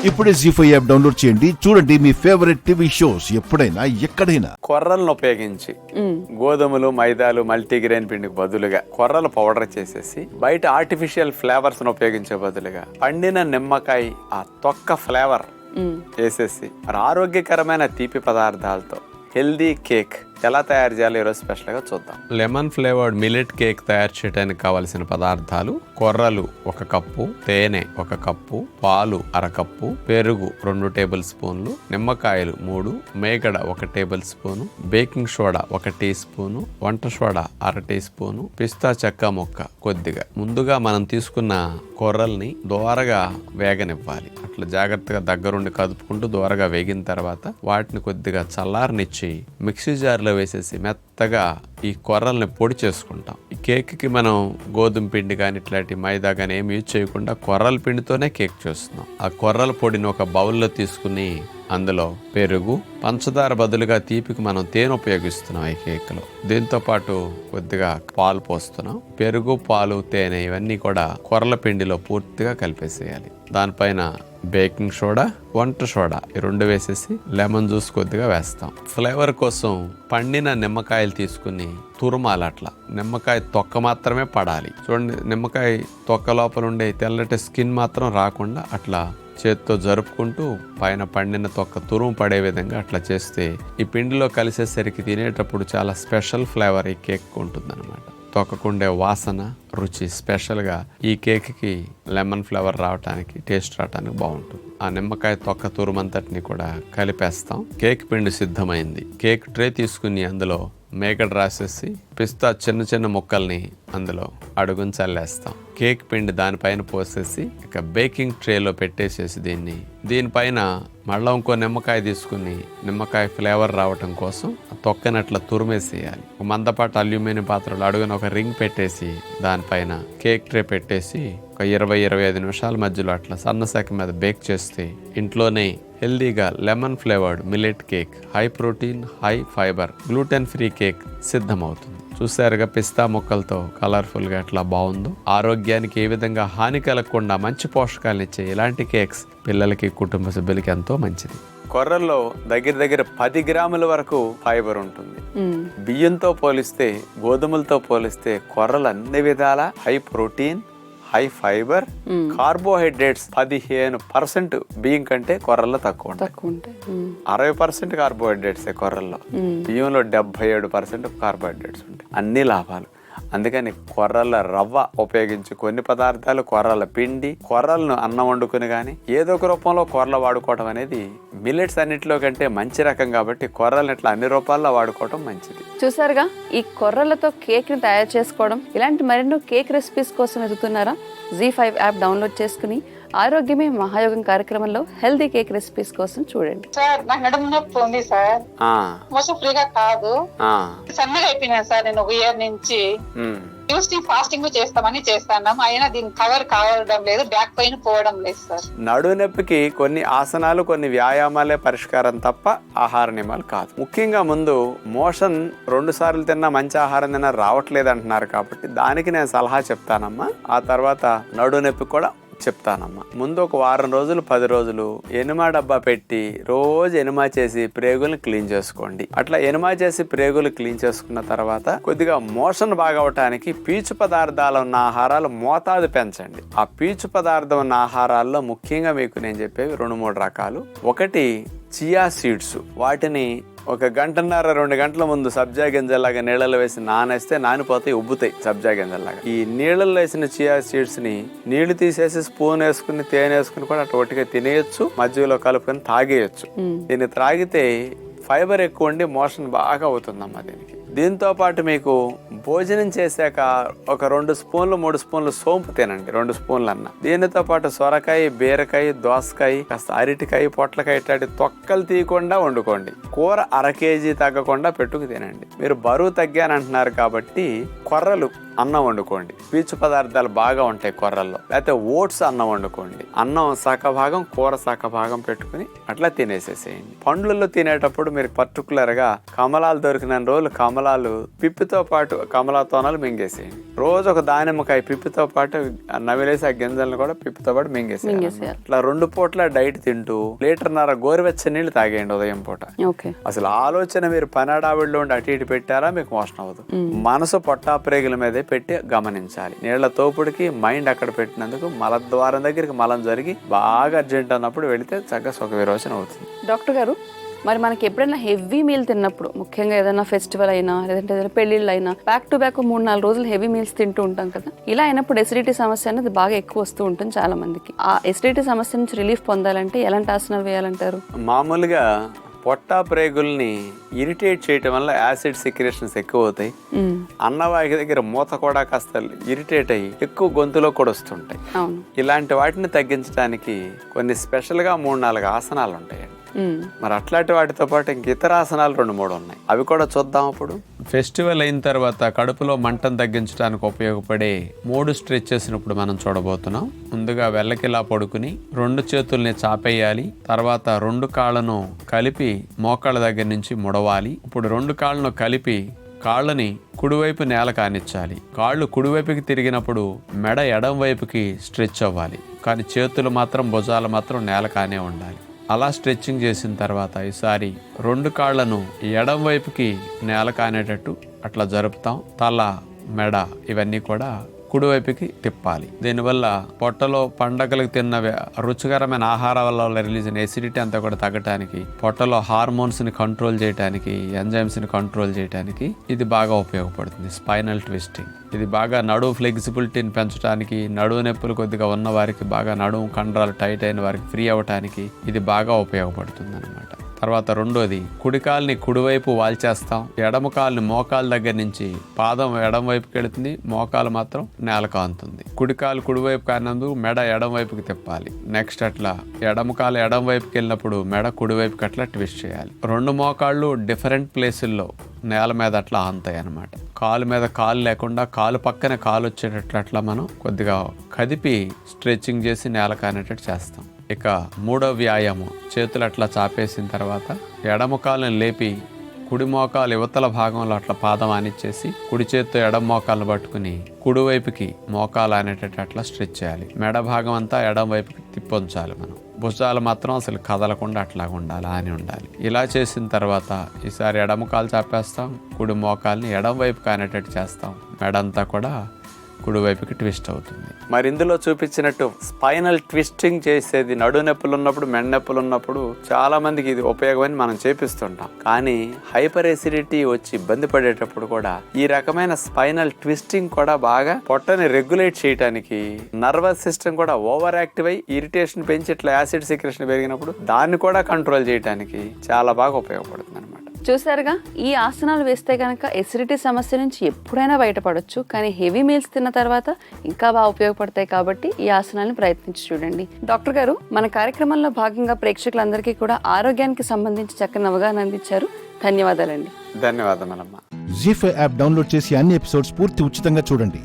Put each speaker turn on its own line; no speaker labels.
ఇప్పుడే జీ5 app download చేయండి. చూడండి మీ ఫేవరెట్ టీవీ షోస్ ఎప్పుడైనా ఎక్కడైనా.
కొర్రలను ఉపయోగించి గోధుమలు, మైదాలు, మల్టీగ్రెయిన్ పిండికి బదులుగా కొర్రలు పౌడర్ చేసేసి బయట ఆర్టిఫిషియల్ ఫ్లేవర్స్ ఉపయోగించే బదులుగా పండిన నిమ్మకాయ ఆ తొక్క ఫ్లేవర్ వేసేసి మరి ఆరోగ్యకరమైన తీపి పదార్థాలతో హెల్దీ కేక్ ఎలా తయారు చేయాలో ఈరోజు స్పెషల్ గా చూద్దాం. లెమన్ ఫ్లేవర్డ్ మిల్లెట్ కేక్ తయారు చేయడానికి కావలసిన పదార్థాలు: కొర్రలు 1 కప్పు, తేనె 1 కప్పు, పాలు 1/2 కప్పు, పెరుగు 2 టేబుల్ స్పూన్లు, నిమ్మకాయలు 3, మేగడ 1 table spoon, baking soda 1 tea spoon, వంట సోడా 1/2 టీ స్పూను, పిస్తా చెక్క ముక్క కొద్దిగా. ముందుగా మనం తీసుకున్న కొర్రల్ని దోరగా వేగనివ్వాలి. అట్లా జాగ్రత్తగా దగ్గరుండి కదుపుకుంటూ దోరగా వేగిన తర్వాత వాటిని కొద్దిగా చల్లారనిచ్చి మిక్సీ జార్లో వేసేసి మెత్తగా ఈ కొర్రల్ని పొడి చేసుకుంటాం. ఈ కేక్కి మనం గోధుమ పిండి కానీ ఇట్లాంటి మైదా కానీ ఏమి యూజ్ చేయకుండా కొర్రల పిండితోనే కేక్ చేస్తున్నాం. ఆ కొర్రల పొడిని ఒక బౌల్లో తీసుకుని అందులో పెరుగు, పంచదార బదులుగా తీపికి మనం తేనె ఉపయోగిస్తున్నాం ఈ కేక్లో. దీంతో పాటు కొద్దిగా పాలు పోస్తున్నాం. పెరుగు, పాలు, తేనె ఇవన్నీ కూడా కొర్రల పిండిలో పూర్తిగా కలిపేసేయాలి. దానిపైన బేకింగ్ సోడా, వంట సోడా ఈ 2 వేసేసి లెమన్ జ్యూస్ కొద్దిగా వేస్తాం. ఫ్లేవర్ కోసం పండిన నిమ్మకాయలు తీసుకుని తురుమాలి. అట్లా నిమ్మకాయ తొక్క మాత్రమే పడాలి. చూడండి, నిమ్మకాయ తొక్క లోపల ఉండే తెల్లటి స్కిన్ మాత్రం రాకుండా అట్లా చేత్తో జరుపుకుంటూ పైన పండిన తొక్క తురుము పడే విధంగా అట్లా చేస్తే ఈ పిండిలో కలిసేసరికి తినేటప్పుడు చాలా స్పెషల్ ఫ్లేవర్ ఈ కేక్ ఉంటుందన్నమాట. తొక్కకుండే వాసన, రుచి స్పెషల్గా ఈ కేక్కి లెమన్ ఫ్లేవర్ రావడానికి, టేస్ట్ రావడానికి బాగుంటుంది. ఆ నిమ్మకాయ తొక్క తురుమంతటిని కూడా కలిపేస్తాం. కేక్ పిండి సిద్ధమైంది. కేక్ ట్రే తీసుకుని అందులో మేగడ రాసేసి పిస్తా చిన్న చిన్న ముక్కల్ని అందులో అడుగుని చల్లేస్తాం. కేక్ పిండి దానిపైన పోసేసి ఇక బేకింగ్ ట్రేలో పెట్టేసేసి దీనిపైన మళ్ళీ ఇంకో నిమ్మకాయ తీసుకుని నిమ్మకాయ ఫ్లేవర్ రావటం కోసం తొక్కని అట్లా తురిమేసేయాలి. ఒక మందపాటి అల్యూమినియం పాత్రలో అడుగున ఒక రింగ్ పెట్టేసి దానిపైన కేక్ ట్రే పెట్టేసి ఒక 20-25 నిమిషాల మధ్యలో అట్లా సన్నశాఖ మీద బేక్ చేస్తే ఇంట్లోనే హెల్దీగా lemon flavoured millet cake, high protein, high fibre, gluten free cake సిద్ధమవుతుంది. చూసారుగా పిస్తా ముక్కలతో కలర్ఫుల్గా ఎట్లా బాగుందో. ఆరోగ్యానికి ఏ విధంగా హాని కలగకుండా మంచి పోషకాలను ఇచ్చే ఇలాంటి కేక్స్ పిల్లలకి, కుటుంబ సభ్యులకి ఎంతో మంచిది. కొర్రల్లో దగ్గర 10 గ్రాముల వరకు ఫైబర్ ఉంటుంది. బియ్యంతో పోలిస్తే, గోధుమలతో పోలిస్తే కొర్రలు అన్ని విధాల high protein, high fibre, carbohydrates 15% బియ్యం కంటే కొర్రల్లో తక్కువ ఉంటాయి. 60% కార్బోహైడ్రేట్స్ కొర్రల్లో. బియ్యంలో 77% కార్బోహైడ్రేట్స్ ఉంటాయి. అన్ని లాభాలు. అందుకని కొర్రల రవ్వ ఉపయోగించి కొన్ని పదార్థాలు, కొర్రల పిండి, కొర్రలను అన్నం వండుకుని కానీ ఏదో ఒక రూపంలో కొర్రలు వాడుకోవడం అనేది మిల్లెట్స్ అన్నింటిలో కంటే మంచి రకం కాబట్టి కొర్రలను ఇట్లా అన్ని రూపాల్లో వాడుకోవడం మంచిది.
చూసారుగా, ఈ కొర్రలతో కేక్ ని తయారు చేసుకోవడం. ఇలాంటి మరెన్నో కేక్ రెసిపీస్ కోసం ఎదుగుతున్నారా? జీ5 యాప్ డౌన్లోడ్ చేసుకుని ఆరోగ్యమే మహాయోగం కార్యక్రమంలో హెల్దీ కేక్ రెసిపీస్ కోసం చూడండి.
సార్, నాకు నడుము నొప్పి ఉంది సార్. మోసం ఫ్రీగా కాదు, సన్నగా అయిపోయినా సార్. నేను 1 ఇయర్ నుంచి ఫాస్టింగ్ చేస్తామని చేస్తాను, అయినా దీని కవర్ కావడం లేదు, బ్యాక్ పెయిన్ పోవడం లేదు సార్.
నడుము నొప్పికి కొన్ని ఆసనాలు, కొన్ని వ్యాయామాలే పరిష్కారం తప్ప ఆహార నియమాలు కాదు. ముఖ్యంగా ముందు మోషన్ 2 సార్లు తిన్నా, మంచి ఆహారం తిన్నా రావట్లేదు అంటున్నారు కాబట్టి దానికి నేను సలహా చెప్తానమ్మా. ఆ తర్వాత నడుము నొప్పి కూడా చెప్తానమ్మా. ముందు ఒక వారం రోజులు, 10 రోజులు ఎనిమా డబ్బా పెట్టి రోజు ఎనిమా చేసి ప్రేగులను క్లీన్ చేసుకోండి. అట్లా ఎనిమా చేసి ప్రేగులు క్లీన్ చేసుకున్న తర్వాత కొద్దిగా మోషన్ బాగా అవటానికి పీచు పదార్థాలు ఉన్న ఆహారాలు మోతాదు పెంచండి. ఆ పీచు పదార్థం ఉన్న ఆహారాల్లో ముఖ్యంగా మీకు నేను చెప్పేవి 2-3 రకాలు. ఒకటి చియా సీడ్స్. వాటిని 1 గంటన్నర 2 గంటల ముందు సబ్జా గింజల్లాగా నీళ్ళలో వేసి నానేస్తే నానిపోతాయి, ఉబ్బుతాయి సబ్జా గింజల్లాగా. ఈ నీళ్ళల్లో వేసిన చియా సీడ్స్ ని నీళ్లు తీసేసి స్పూన్ వేసుకుని, తేనె వేసుకుని కూడా అటు ఒట్టిగా తినేయచ్చు, మధ్యలో కలుపుకొని తాగేయచ్చు. దీన్ని త్రాగితే ఫైబర్ ఎక్కువ ఉండి మోషన్ బాగా అవుతుందమ్మా దీనికి. దీంతో పాటు మీకు భోజనం చేశాక ఒక 2 స్పూన్లు 3 స్పూన్లు సోంపు తినండి, 2 స్పూన్లు అన్న. దీనితో పాటు సొరకాయ, బీరకాయ, దోసకాయ, కాస్త అరటికాయ, పొట్లకాయ ఇట్లాంటి తొక్కలు తీయకుండా వండుకోండి. కూర 1/2 కేజీ తగ్గకుండా పెట్టుకు తినండి. మీరు బరువు తగ్గానంటున్నారు కాబట్టి కొర్రలు అన్నం వండుకోండి, పీచు పదార్థాలు బాగా ఉంటాయి కొర్రల్లో. లేకపోతే ఓట్స్ అన్నం వండుకోండి, అన్నం సగభాగం కూర సగభాగం పెట్టుకుని అట్లా తినేసేసేయండి. పండ్లలో తినేటప్పుడు మీరు పర్టికులర్ గా కమలాలు దొరికిన రోజులు కమలాలు పిప్పితో పాటు కమలా తోనాలు మింగేసేయండి. రోజు ఒక దానిమ్మకాయ పిప్పితో పాటు నవిలేసి ఆ గింజలను కూడా పిప్పితో పాటు మింగేసేయాలి. ఇట్లా 2 పూట్ల డైట్ తింటూ 1.5 లీటర్ గోరువెచ్చని నీళ్ళు తాగేయండి ఉదయం పూట. అసలు ఆలోచన మీరు పనాడావిడిలో ఉండి అటు ఇటు పెట్టారా మీకు మోషన్ అవ్వదు. మనసు పొట్టా ప్రేగుల మీదే పెట్టి గమనించాలి. నీళ్ల తోపుడికి మైండ్ అక్కడ పెట్టినందుకు మలద్వారం దగ్గరికి మలం జరిగి బాగా అర్జెంట్ అన్నప్పుడు వెళితే చక్కగా సుఖ విరోచన అవుతుంది.
డాక్టర్ గారు, మరి మనకి ఎప్పుడైనా హెవీ మీల్ తిన్నప్పుడు, ముఖ్యంగా ఏదైనా ఫెస్టివల్ అయినా లేదంటే ఏదైనా పెళ్లిళ్ళు అయినా బ్యాక్ టు బ్యాక్ 3-4 రోజులు హెవీ మీల్స్ తింటూ ఉంటాం కదా, ఇలా అయినప్పుడు ఎసిడిటీ సమస్య అనేది బాగా ఎక్కువ వస్తూ ఉంటుంది చాలా మందికి. ఆ ఎసిడిటీ సమస్య నుంచి రిలీఫ్ పొందాలంటే ఎలాంటి ఆసనాలు వేయాలంటారు?
మామూలుగా పొట్టా ప్రేగుల్ని ఇరిటేట్ చేయటం వల్ల యాసిడ్ సెక్రేషన్స్ ఎక్కువ అవుతాయి. అన్నవాయి దగ్గర మూత కూడా కాస్త ఇరిటేట్ అయ్యి ఎక్కువ గొంతులో కూడా వస్తుంటాయి. ఇలాంటి వాటిని తగ్గించడానికి కొన్ని స్పెషల్ గా 3-4 ఆసనాలు ఉంటాయండి. మరి అట్లాంటి వాటితో పాటు ఇంక ఇతర ఆసనాలు 2-3 ఉన్నాయి, అవి కూడా చూద్దాం. అప్పుడు ఫెస్టివల్ అయిన తర్వాత కడుపులో మంటను తగ్గించడానికి ఉపయోగపడే 3 స్ట్రెచెస్ ఇప్పుడు మనం చూడబోతున్నాం. ముందుగా వెల్లకిలా పడుకుని 2 చేతుల్ని చాపేయాలి. తర్వాత 2 కాళ్ళను కలిపి మోకాళ్ళ దగ్గర నుంచి ముడవాలి. ఇప్పుడు 2 కాళ్ళను కలిపి కాళ్ళని కుడివైపు నేల కానిచ్చాలి. కాళ్ళు కుడివైపుకి తిరిగినప్పుడు మెడ ఎడం వైపుకి స్ట్రెచ్ అవ్వాలి, కానీ చేతులు మాత్రం భుజాలు మాత్రం నేల కానే ఉండాలి. అలా స్ట్రెచ్చింగ్ చేసిన తర్వాత ఈసారి 2 కాళ్ళను ఎడం వైపుకి నేల కానేటట్టు అట్లా జరుపుతాం. తల, మెడ ఇవన్నీ కూడా కుడివైపుకి తిప్పాలి. దీనివల్ల పొట్టలో పండగలకు తిన్న రుచికరమైన ఆహారం వల్ల రిలీజ్ అయిన ఎసిడిటీ అంతా కూడా తగ్గటానికి, పొట్టలో హార్మోన్స్ ని కంట్రోల్ చేయడానికి, ఎంజైమ్స్ ని కంట్రోల్ చేయడానికి ఇది బాగా ఉపయోగపడుతుంది. స్పైనల్ ట్విస్టింగ్ ఇది బాగా నడుము ఫ్లెక్సిబిలిటీని పెంచడానికి, నడుము నొప్పులు కొద్దిగా ఉన్న వారికి, బాగా నడుము కండరాలు టైట్ అయిన వారికి ఫ్రీ అవ్వటానికి ఇది బాగా ఉపయోగపడుతుంది అన్నమాట. తర్వాత రెండోది, కుడికాల్ని కుడివైపు వాల్చేస్తాం. ఎడమ కాలుని మోకాల దగ్గర నుంచి పాదం ఎడం వైపుకి వెళుతుంది, మోకాలు మాత్రం నేల కాంతుంది. కుడికాలు కుడివైపు కానందుకు మెడ ఎడం వైపుకి తిప్పాలి. నెక్స్ట్ అట్లా ఎడమ కాలు ఎడం వైపుకి వెళ్ళినప్పుడు మెడ కుడివైపుకి అట్లా ట్విస్ట్ చేయాలి. 2 మోకాళ్ళు డిఫరెంట్ ప్లేసుల్లో నేల మీద అట్లా ఆంతాయి అన్నమాట. కాలు మీద కాలు లేకుండా కాలు పక్కన కాలు వచ్చేటట్లు అట్లా మనం కొద్దిగా కదిపి స్ట్రెచ్చింగ్ చేసి నేల కానేటట్టు చేస్తాం. ఇక 3వ వ్యాయామం, చేతులు అట్లా చాపేసిన తర్వాత ఎడమ కాలుని లేపి కుడి మోకాలు యువతల భాగంలో అట్లా పాదం ఆనిచ్చేసి కుడి చేత్తో ఎడమ మోకాలను పట్టుకుని కుడివైపుకి మోకాలు అనేటట్టు అట్లా స్ట్రెచ్ చేయాలి. మెడ భాగం అంతా ఎడమ వైపుకి తిప్పొంచాలి. మనం భుజాలు మాత్రం అసలు కదలకుండా అట్లా ఉండాలి, అని ఉండాలి. ఇలా చేసిన తర్వాత ఈసారి ఎడమ కాలు చాపేస్తాం, కుడి మోకాల్ని ఎడమ వైపు కానేటట్టు చేస్తాం. మెడంతా కూడా కుడివైపుకి ట్విస్ట్ అవుతుంది. మరి ఇందులో చూపించినట్టు స్పైనల్ ట్విస్టింగ్ చేసేది నడు నొప్పులు ఉన్నప్పుడు, మెడ నొప్పులు ఉన్నప్పుడు చాలా మందికి ఇది ఉపయోగమని మనం చేపిస్తుంటాం. కానీ హైపర్ ఎసిడిటీ వచ్చి ఇబ్బంది పడేటప్పుడు కూడా ఈ రకమైన స్పైనల్ ట్విస్టింగ్ కూడా బాగా పొట్టని రెగ్యులేట్ చేయడానికి, నర్వస్ సిస్టమ్ కూడా ఓవర్ యాక్టివ్ అయ్యి ఇరిటేషన్ పెంచి ఇట్లా యాసిడ్ సెక్రేషన్ పెరిగినప్పుడు దాన్ని కూడా కంట్రోల్ చేయడానికి చాలా బాగా ఉపయోగపడుతుంది అనమాట.
చూసారుగా, ఈ ఆసనాలు వేస్తే కనుక ఎసిడిటీ సమస్య నుంచి ఎప్పుడైనా బయటపడొచ్చు. కానీ హెవీ మీల్స్ తిన్న తర్వాత ఇంకా బాగా ఉపయోగపడతాయి కాబట్టి ఈ ఆసనాలను ప్రయత్నించి చూడండి. డాక్టర్ గారు, మన కార్యక్రమంలో భాగంగా ప్రేక్షకులందరికీ కూడా ఆరోగ్యానికి సంబంధించి చక్కని అవగాహన అందించారు. ధన్యవాదాలండి.
ధన్యవాదాలమ్మా.
జీ5 యాప్ డౌన్లోడ్ చేసి అన్ని ఎపిసోడ్స్ పూర్తి ఉచితంగా చూడండి.